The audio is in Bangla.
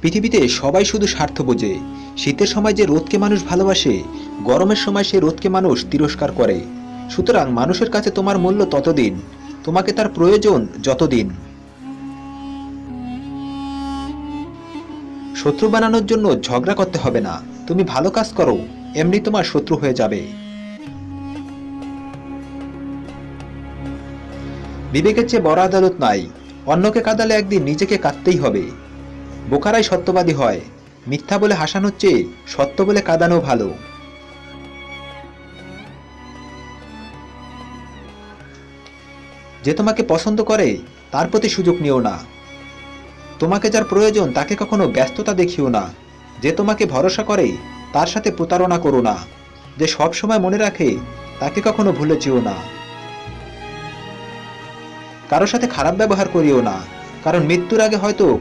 পৃথিবীতে সবাই শুধু স্বার্থ বোঝে। শীতের সময় যে রোদকে মানুষ ভালোবাসে, গরমের সময় সেই রোদকে মানুষ তিরস্কার করে। সুতরাং মানুষের কাছে তোমার মূল্য ততদিন, তোমাকে তার প্রয়োজন যতদিন। শত্রু বানানোর জন্য ঝগড়া করতে হবে না। তুমি ভালো কাজ করো, এমনি তোমার শত্রু হয়ে যাবে। বিবেকের চেয়ে বড় আদালত নাই। অন্যকে কাঁদালে একদিন নিজেকে কাঁদতেই হবে। বোকারাই সত্যবাদী হয়। মিথ্যা বলে হাসানোর চেয়ে সত্য বলে কাঁদানো ভালো। যে তোমাকে পছন্দ করে তার প্রতি সুযোগ নিও না। তোমাকে যার প্রয়োজন তাকে কখনো ব্যস্ততা দেখিও না। যে তোমাকে ভরসা করে তার সাথে প্রতারণা করো না। যে সব সময় মনে রাখে তাকে কখনো ভুলে যেও না। কারোর সাথে খারাপ ব্যবহার করিও না, কারণ মৃত্যুর আগে হয়তো